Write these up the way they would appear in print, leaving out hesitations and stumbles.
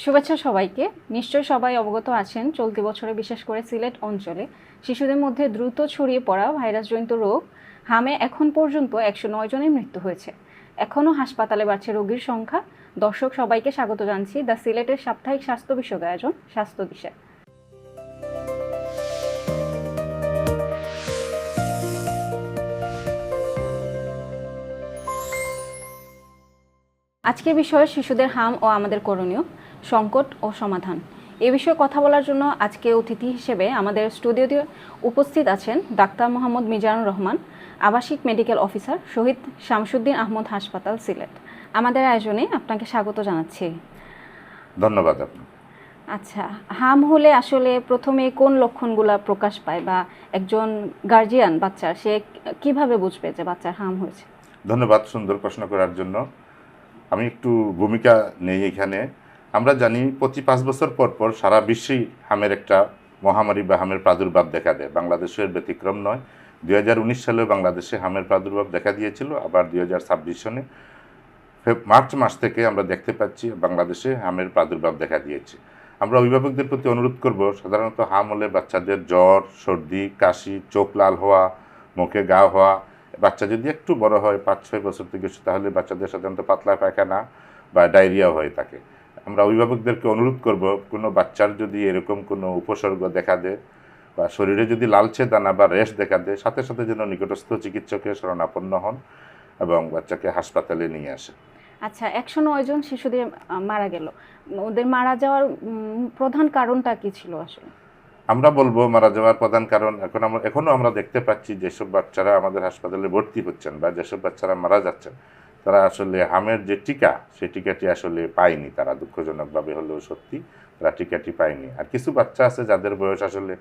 শুভেচ্ছা সবাইকে। নিশ্চয়ই সবাই অবগত আছেন চলতি বছরে বিশেষ করে সিলেট অঞ্চলে শিশুদের মধ্যে দ্রুত ছড়িয়ে পড়া ভাইরাসজনিত রোগ হামে এখন পর্যন্ত ১০৯ জনের মৃত্যু হয়েছে। এখনও হাসপাতালে বাড়ছে রোগীর সংখ্যা। দর্শক সবাইকে স্বাগত জানাচ্ছি দ্য সিলেটের সাপ্তাহিক স্বাস্থ্য বিষয়ক আয়োজন স্বাস্থ্য দিশা। আজকের বিষয় শিশুদের হাম ও আমাদের করণীয়, সংকট ও সমাধান। এ বিষয়ে কথা বলার জন্য আজকে অতিথি হিসেবে আমাদের স্টুডিওতে উপস্থিত আছেন ডাক্তার মোহাম্মদ মিজানুর রহমান, আবাসিক মেডিকেল অফিসার, শহীদ শামসুদ্দিন আহমদ হাসপাতাল, সিলেট। আমাদের আয়োজনে আপনাকে স্বাগত জানাচ্ছি। ধন্যবাদ আপনাকে। আচ্ছা, হাম হলে আসলে প্রথমে কোন লক্ষণগুলো প্রকাশ পায় বা একজন গার্জিয়ান বাচ্চার সে কিভাবে বুঝবে যে বাচ্চার হাম হয়েছে? ধন্যবাদ সুন্দর প্রশ্ন করার জন্য। আমি একটু ভূমিকা নেই এখানে। আমরা জানি প্রতি 5 বছর পর পর সারা বিশ্বেই হামের একটা মহামারী বা হামের প্রাদুর্ভাব দেখা দেয়। বাংলাদেশের ব্যতিক্রম নয়। 2019 সালেও বাংলাদেশে হামের প্রাদুর্ভাব দেখা দিয়েছিল। আবার 2026 সনে মার্চ মাস থেকে আমরা দেখতে পাচ্ছি বাংলাদেশে হামের প্রাদুর্ভাব দেখা দিয়েছে। আমরা অভিভাবকদের প্রতি অনুরোধ করব, সাধারণত হাম হলে বাচ্চাদের জ্বর, সর্দি, কাশি, চোখ লাল হওয়া, মুখে ঘা হওয়া, বাচ্চা যদি একটু বড় হয় 5-6 বছর থেকে, তাহলে বাচ্চাদের সাধারণত পাতলা পায়খানা বা ডায়রিয়া হয়ে থাকে। আমরা অভিভাবকদেরকে অনুরোধ করব, কোনো বাচ্চার যদি এরকম কোনো উপসর্গ দেখা দেয় বা শরীরে যদি লালচে দানা বা র্যাশ দেখা দেয়, সাথে সাথে যেন নিকটস্থ চিকিৎসকের শরণাপন্ন হন এবং বাচ্চাকে হাসপাতালে নিয়ে আসে। আচ্ছা, ১০৯ জন শিশুদের মারা গেল। ওদের মারা যাওয়ার প্রধান কারণটা কি ছিল আসলে? আমরা বলবো মারা যাওয়ার প্রধান কারণ এখনো আমরা দেখতে পাচ্ছি যেসব বাচ্চারা আমাদের হাসপাতালে ভর্তি হচ্ছেন বা যেসব বাচ্চারা মারা যাচ্ছেন, তারা আসলে হামের যে টিকা, সেই টিকাটি আসলে পায়নি। তারা দুঃখজনকভাবে হলেও সত্যি তারা টিকাটি পায়নি। আর কিছু বাচ্চা আছে যাদের বয়স আসলে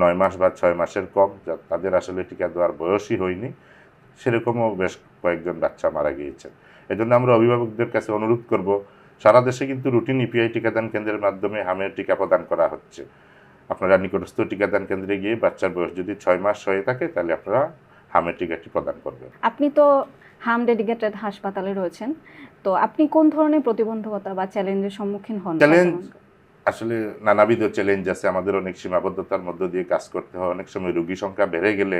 9 মাস বা 6 মাসের কম, তাদের আসলে টিকা দেওয়ার বয়সই হয়নি। সেরকমও বেশ কয়েকজন বাচ্চা মারা গিয়েছেন। এজন্য আমরা অভিভাবকদের কাছে অনুরোধ করব, সারা দেশে কিন্তু রুটিন ইপিআই টিকাদান কেন্দ্রের মাধ্যমে হামের টিকা প্রদান করা হচ্ছে। আপনারা নিকটস্থ টিকাদান কেন্দ্রে গিয়ে বাচ্চার বয়স যদি 6 মাস হয়ে থাকে, তাহলে আপনারা হামের টিকাটি প্রদান করবেন। আপনি তো হাম ডেডিকেটেড হাসপাতালে রয়েছেন, তো আপনি কোন ধরনের প্রতিবন্ধকতা বা চ্যালেঞ্জের সম্মুখীন হন? চ্যালেঞ্জ আসলে নানাবিধ চ্যালেঞ্জ আছে। আমাদের অনেক সীমাবদ্ধতার মধ্য দিয়ে কাজ করতে হয়। অনেক সময় রোগী সংখ্যা বেড়ে গেলে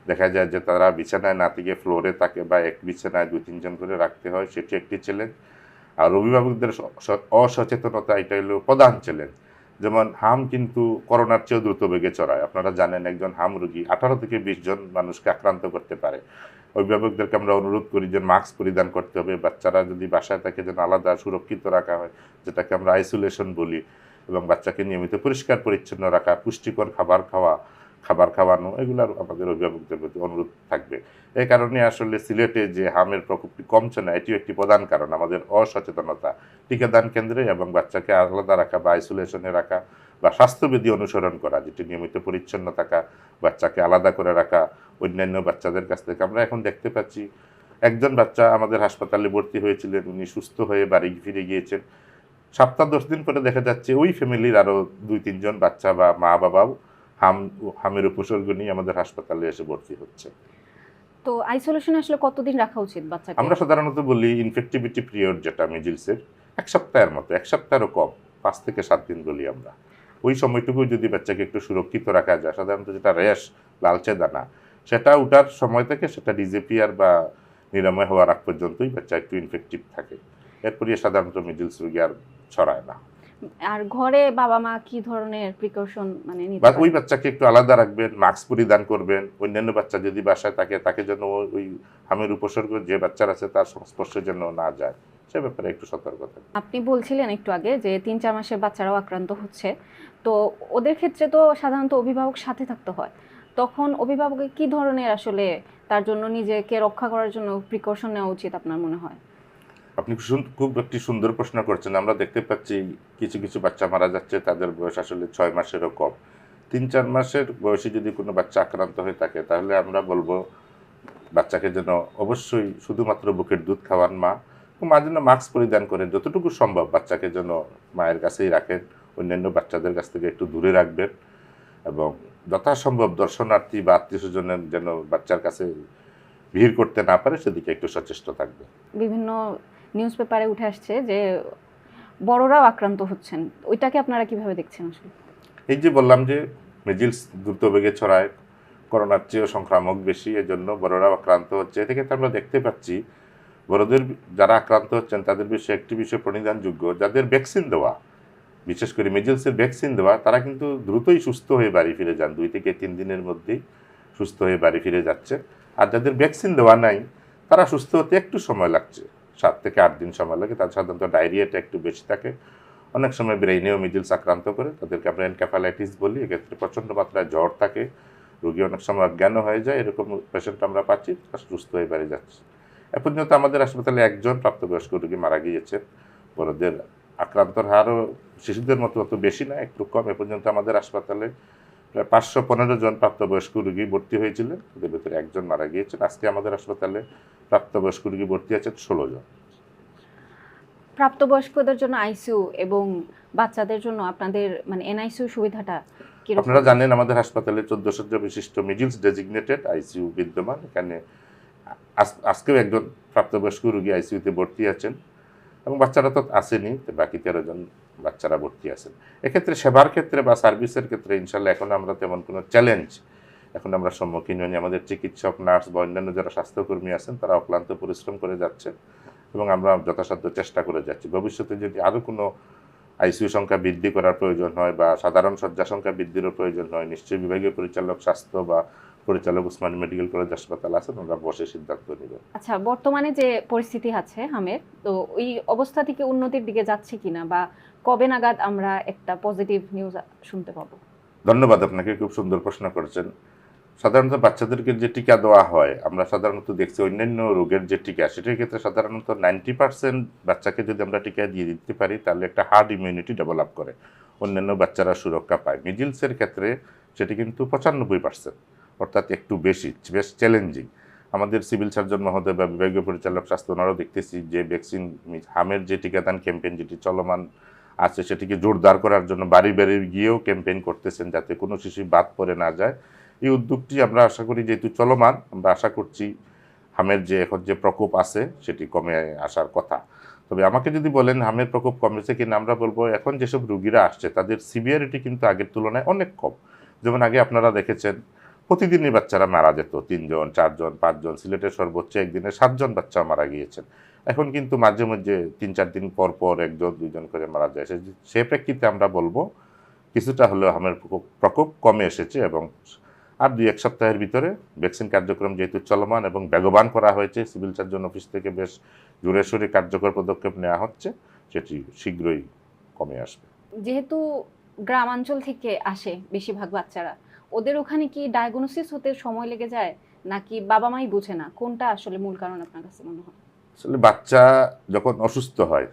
দেখা যায় যে তারা বিছানায় না থেকে ফ্লোরে থাকে বা এক বিছানায় 2-3 জন করে রাখতে হয়, সেটি একটি চ্যালেঞ্জ। আর অভিভাবকদের অসচেতনতা, এটা হলো প্রধান চ্যালেঞ্জ। যেমন হাম কিন্তু করোনার চেয়েও দ্রুত বেগে ছড়ায়। আপনারা জানেন একজন হাম রোগী 18 থেকে 20 জন মানুষকে আক্রান্ত করতে পারে। অভিভাবকদেরকে আমরা অনুরোধ করি যে মাস্ক পরিধান করতে হবে। বাচ্চারা যদি বাসায় থাকে যেন আলাদা সুরক্ষিত রাখা হয়, যেটাকে আমরা আইসোলেশন বলি, এবং বাচ্চাকে নিয়মিত পরিষ্কার পরিচ্ছন্ন রাখা, পুষ্টিকর খাবার খাওয়ানো, এগুলো আমাদের অভিভাবকদের প্রতি অনুরোধ থাকবে। এই কারণে আসলে সিলেটে যে হামের প্রকোপটি কমছে না, এটিও একটি প্রধান কারণ আমাদের অসচেতনতা। টিকাদান কেন্দ্রে এবং বাচ্চাকে আলাদা রাখা বা আইসোলেশনে রাখা বা স্বাস্থ্যবিধি অনুসরণ করা, যেটি নিয়মিত পরিচ্ছন্ন থাকা, বাচ্চাকে আলাদা করে রাখা অন্যান্য বাচ্চাদের কাছ থেকে। আমরা এখন দেখতে পাচ্ছি একজন বাচ্চা আমাদের হাসপাতালে ভর্তি হয়েছিলেন, উনি সুস্থ হয়ে বাড়ি ফিরে গিয়েছেন। সপ্তাহ 10 দিন পরে দেখা যাচ্ছে ওই ফ্যামিলির আরও 2-3 জন বাচ্চা বা মা বাবাও হামের উপসর্গ নিয়ে আমাদের হাসপাতালে এসে ভর্তি হচ্ছে। তো আইসোলেশনে আসলে কতদিন রাখা উচিত বাচ্চাকে? আমরা সাধারণত বলি ইনফেক্টিভিটি পিরিয়ড, যেটা মিজিলসের 1 সপ্তাহের মতো, 1 সপ্তাহেরও কম, 5 থেকে 7 দিন বলি আমরা। ওই সময়টুকু যদি বাচ্চাকে একটু সুরক্ষিত রাখা যায়, সাধারণত যেটা র্যাশ, লালচে দানা, সেটা ওঠার সময় থেকে সেটা ডিজেপিয়ার বা নিরাময় হওয়ার আগ পর্যন্তই বাচ্চা একটু ইনফেক্টিভ থাকে। এরপরই সাধারণত মিজিলস রোগী আর ছড়ায় না। আর ঘরে বাবা মা কি ধরনের প্রিকশন নিতে বা পারে? ওই বাচ্চাকে একটু আলাদা রাখবেন, মাস্ক পরিধান করবেন। অন্যান্য বাচ্চা যদি বাসায় থাকে, তাকে যেন ওই হামের উপসর্গ যে বাচ্চার আছে তার সংস্পর্শে যেন না যায়, সে ব্যাপারে একটু সতর্ক থাকবেন। আপনি বলছিলেন একটু আগে যে 3-4 মাসের বাচ্চারাও আক্রান্ত হচ্ছে, তো ওদের ক্ষেত্রে তো সাধারণত অভিভাবক সাথে থাকতে হয়। তখন অভিভাবকের কি ধরনের আসলে তার জন্য নিজেকে রক্ষা করার জন্য প্রিকশন নেওয়া উচিত আপনার মনে হয়? আপনি খুব একটি সুন্দর প্রশ্ন করছেন। আমরা দেখতে পাচ্ছি কিছু কিছু বাচ্চা মারা যাচ্ছে, তাদের বয়স আসলে 6 মাসেরও কম। 3-4 মাসের বয়সে যদি কোনো বাচ্চা আক্রান্ত হয়ে থাকে, তাহলে আমরা বলবো বাচ্চাকে যেন অবশ্যই শুধুমাত্র বুকের দুধ খাওয়ান মা, এবং মা যেন মাস্ক পরিধান করেন। যতটুকু সম্ভব বাচ্চাকে যেন মায়ের কাছেই রাখেন, অন্যান্য বাচ্চাদের কাছ থেকে একটু দূরে রাখবেন, এবং যথাসম্ভব দর্শনার্থী বা আত্মীয় স্বজনের যেন বাচ্চার কাছে ভিড় করতে না পারে, সেদিকে একটু সচেষ্ট থাকবে। বিভিন্ন নিউজ পেপারে উঠে আসছে যে বড়রাও আক্রান্ত হচ্ছেন, ওইটাকে আপনারা কিভাবে দেখছেন আসলে? এই যে বললাম যে মিজিলস দ্রুত বেগে ছড়ায়, করোনার চেয়েও সংক্রামক বেশি, এজন্য বড়রাও আক্রান্ত হচ্ছে। এ থেকে আমরা দেখতে পাচ্ছি বড়দের যারা আক্রান্ত হচ্ছেন তাদের বিষয়ে একটি বিষয় প্রণিধানযোগ্য, যাদের ভ্যাকসিন দেওয়া, বিশেষ করে মিজেলসের ভ্যাকসিন দেওয়া, তারা কিন্তু দ্রুতই সুস্থ হয়ে বাড়ি ফিরে যান, 2 থেকে 3 দিনের মধ্যেই সুস্থ হয়ে বাড়ি ফিরে যাচ্ছে। আর যাদের ভ্যাকসিন দেওয়া নাই তারা সুস্থ হতে একটু সময় লাগছে, 7 থেকে 8 দিন সময় লাগে। তাদের সাধারণত ডায়রিয়াটা একটু বেশি থাকে, অনেক সময় ব্রেইনেও মিজেলস আক্রান্ত করে, তাদেরকে আমরা এনকেফালাইটিস বলি। এক্ষেত্রে প্রচণ্ড মাত্রায় জ্বর থাকে, রোগী অনেক সময় অজ্ঞান হয়ে যায়, এরকম পেশেন্ট আমরা পাচ্ছি, তারা সুস্থ হয়ে বাড়ি যাচ্ছে। এ পর্যন্ত আমাদের হাসপাতালে একজন প্রাপ্তবয়স্ক রোগী মারা গিয়েছে। বড়দের আক্রান্তর হারও শিশুদের মতো অত বেশি না, একটু কম। এ পর্যন্ত আমাদের হাসপাতালে প্রায় 515 জন প্রাপ্তবয়স্ক রোগী ভর্তি হয়েছিলেন, তাদের ভেতরে একজন মারা গিয়েছেন। আজকে আমাদের হাসপাতালে প্রাপ্তবয়স্ক রোগী ভর্তি আছেন 16 জন। প্রাপ্তবয়স্কদের জন্য আইসিইউ এবং বাচ্চাদের জন্য আপনাদের মানে এনআইসিইউ সুবিধাটা কিরকম? আপনারা জানেন আমাদের হাসপাতালে 14 শয্যা বিশিষ্ট মিডলস ডেজিগনেটেড আইসিইউ বিদ্যমান। এখানে আজকেও একজন প্রাপ্তবয়স্ক রোগী আইসিইউতে ভর্তি আছেন, এবং বাচ্চারা তো আসেনি, বাকি 13 জন বাচ্চারা ভর্তি আছেন। এক্ষেত্রে সেবার ক্ষেত্রে বা সার্ভিসের ক্ষেত্রে ইনশাল্লাহ এখন আমরা তেমন কোনো চ্যালেঞ্জ এখন আমরা সম্মুখীন হইনি। আমাদের চিকিৎসক, নার্স বা অন্যান্য যারা স্বাস্থ্যকর্মী আছেন তারা অক্লান্ত পরিশ্রম করে যাচ্ছে, এবং আমরা যথাসাধ্য চেষ্টা করে যাচ্ছি। ভবিষ্যতে যদি আরও কোনো আইসিইউ সংখ্যা বৃদ্ধি করার প্রয়োজন হয় বা সাধারণ শয্যা সংখ্যা বৃদ্ধিরও প্রয়োজন হয়, নিশ্চয়ই বিভাগীয় পরিচালক স্বাস্থ্য বা পরিচালক উসমানী মেডিকেল কলেজ হাসপাতাল আছেন, আমরা বসে সিদ্ধান্ত নেব। আচ্ছা, বর্তমানে যে পরিস্থিতি আছে হামের, তো ওই অবস্থা থেকে উন্নতির দিকে যাচ্ছে কিনা, বা কবে নাগাদ আমরা একটা পজিটিভ নিউজ শুনতে পাবো? ধন্যবাদ আপনাকে, খুব সুন্দর প্রশ্ন করেছেন। সাধারণত বাচ্চাদেরকে যে টিকা দেওয়া হয়, আমরা সাধারণত দেখছি অন্যান্য রোগের যে টিকা, সেটার ক্ষেত্রে সাধারণত 90% বাচ্চাকে যদি আমরা টিকা দিয়ে দিতে পারি তাহলে একটা হার্ড ইমিউনিটি ডেভেলপ করে, অন্যান্য বাচ্চারা সুরক্ষা পায়। মিজিলসের ক্ষেত্রে সেটি কিন্তু 95%, অর্থাৎ একটু বেশি, বেশ চ্যালেঞ্জিং। আমাদের সিভিল সার্জন মহোদয় বা বিভাগীয় পরিচালক স্বাস্থ্য, ওনারাও দেখতেছি যে ভ্যাকসিন হামের যে টিকাদান ক্যাম্পেইন যেটি চলমান আছে সেটিকে জোরদার করার জন্য বাড়ি বাড়ি গিয়েও ক্যাম্পেইন করতেছেন, যাতে কোনো শিশু বাদ পড়ে না যায়। এই উদ্যোগটি আমরা আশা করি যেহেতু চলমান, আমরা আশা করছি হামের যে এখন যে প্রকোপ আছে সেটি কমে আসার কথা। তবে আমাকে যদি বলেন হামের প্রকোপ কমেছে কিনা, আমরা বলবো এখন যেসব রুগীরা আসছে তাদের সিভিয়ারিটি কিন্তু আগের তুলনায় অনেক কম। যেমন আগে আপনারা দেখেছেন প্রতিদিনই বাচ্চারা মারা যেত, 3 জন 4 জন 5 জন, সিলেটের সর্বোচ্চ একদিনে 7 জন বাচ্চা মারা গিয়েছেন। এখন কিন্তু মাঝে মধ্যে 3-4 দিন পর পর 1 জন 2 জন করে মারা যায়। সে প্রেক্ষিতে আমরা বলবো কিছুটা হলেও হামের প্রকোপ কমে এসেছে, এবং আর 2-1 সপ্তাহের ভিতরে ভ্যাকসিন কার্যক্রম যেহেতু চলমান এবং বেগবান করা হয়েছে, সিভিল সার্জন অফিস থেকে বেশ জোরে সোরে কার্যকর পদক্ষেপ নেওয়া হচ্ছে, সেটি শীঘ্রই কমে আসবে। যেহেতু গ্রামাঞ্চল থেকে আসে বেশিরভাগ বাচ্চারা, ওদের ওখানে কি ডায়াগনোসিস হতে সময় লেগে যায়, নাকি বাবা মাই বুঝে না? কোনটা আসলে মূল কারণ আপনার কাছে মনে হয়? আসলে বাচ্চা যখন অসুস্থ হয়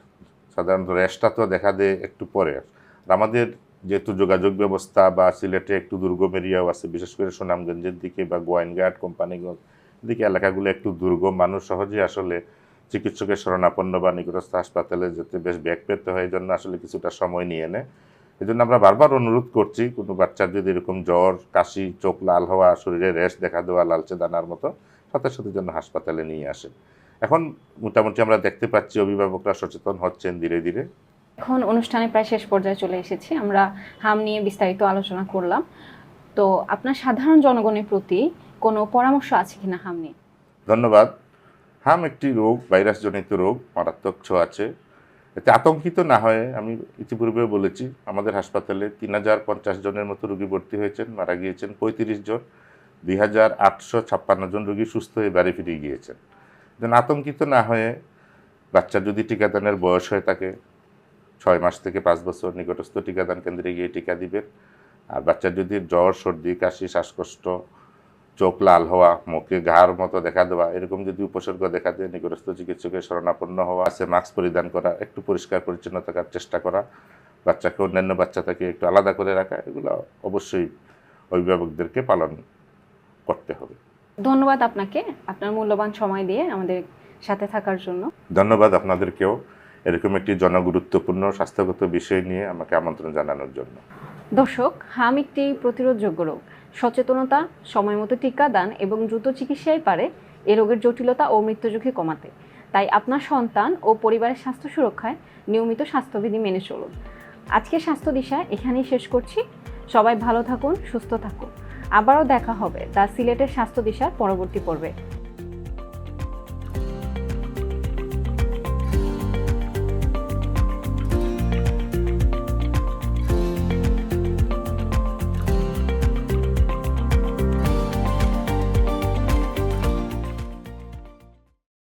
সাধারণত র্যাশটা তো দেখা দেয় একটু পরে। আর আমাদের যেহেতু যোগাযোগ ব্যবস্থা বা সিলেটে একটু দুর্গম এরিয়াও আছে, বিশেষ করে সুনামগঞ্জের দিকে বা গোয়াইনঘাট, কোম্পানিগঞ্জ দিকে এলাকাগুলো একটু দুর্গম, মানুষ সহজে আসলে চিকিৎসকের শরণাপন্ন বা নিকটস্থ হাসপাতালে যেতে বেশ ব্যাগ পেতে হয়, এই জন্য আসলে কিছুটা সময় নিয়ে নেয়। এই জন্য আমরা বারবার অনুরোধ করছি, কোনো বাচ্চার যদি এরকম জ্বর, কাশি, চোখ লাল হওয়া, শরীরে র্যাশ দেখা দেওয়া লালচে দানার মতো, সাথে সাথে জন্য হাসপাতালে নিয়ে আসে। এখন মোটামুটি আমরা দেখতে পাচ্ছি অভিভাবকরা সচেতন হচ্ছেন ধীরে ধীরে। এখন অনুষ্ঠানে প্রায় শেষ পর্যায়ে চলে এসেছি, আমরা হাম নিয়ে বিস্তারিত আলোচনা করলাম। তো আপনার সাধারণ জনগণের প্রতি কোনো পরামর্শ আছে কিনা হাম নিয়ে? ধন্যবাদ। হাম একটি রোগ, ভাইরাসজনিত রোগ, মারাত্মক ছোঁয়াচে। এতে আতঙ্কিত না হয়ে, আমি ইতিপূর্বে বলেছি আমাদের হাসপাতালে 3050 জনের মতো রোগী ভর্তি হয়েছেন, মারা গিয়েছেন 35 জন, 2856 জন রোগী সুস্থ হয়ে বাড়ি ফিরে গিয়েছেন। যেন আতঙ্কিত না হয়ে, বাচ্চার যদি টিকাদানের বয়স হয়ে থাকে 6 মাস থেকে 5 বছর, নিকটস্থ টিকাদান কেন্দ্রে গিয়ে টিকা দিবেন। আর বাচ্চার যদি জ্বর, সর্দি, কাশি, শ্বাসকষ্ট, চোখ লাল হওয়া, মুখে ঘাড় মতো দেখা দেওয়া, এরকম যদি উপসর্গ দেখা দেয়, নিকটস্থ চিকিৎসকের শরণাপন্ন হওয়া, আছে মাস্ক পরিধান করা, একটু পরিষ্কার পরিচ্ছন্ন থাকার চেষ্টা করা, বাচ্চাকে অন্যান্য বাচ্চা থেকে একটু আলাদা করে রাখা, এগুলো অবশ্যই অভিভাবকদেরকে পালন করতে হবে। ধন্যবাদ আপনাকে, আপনার মূল্যবান সময় দিয়ে আমাদের সাথে থাকার জন্য। ধন্যবাদ আপনাদেরকেও এরকম একটি জনগুরুত্বপূর্ণ স্বাস্থ্যগত বিষয় নিয়ে আমাকে আমন্ত্রণ জানানোর জন্য। দর্শক, হাম একটি প্রতিরোধযোগ্য রোগ। সচেতনতা, সময়মতো টিকাদান এবং দ্রুত চিকিৎসাই পারে এ রোগের জটিলতা ও মৃত্যু ঝুঁকি কমাতে। তাই আপনার সন্তান ও পরিবারের স্বাস্থ্য সুরক্ষায় নিয়মিত স্বাস্থ্যবিধি মেনে চলুন। আজকের স্বাস্থ্য দিশা এখানেই শেষ করছি। সবাই ভালো থাকুন, সুস্থ থাকুন। আবারও দেখা হবে দ্য সিলেটের স্বাস্থ্য দিশার পরবর্তী পর্বে।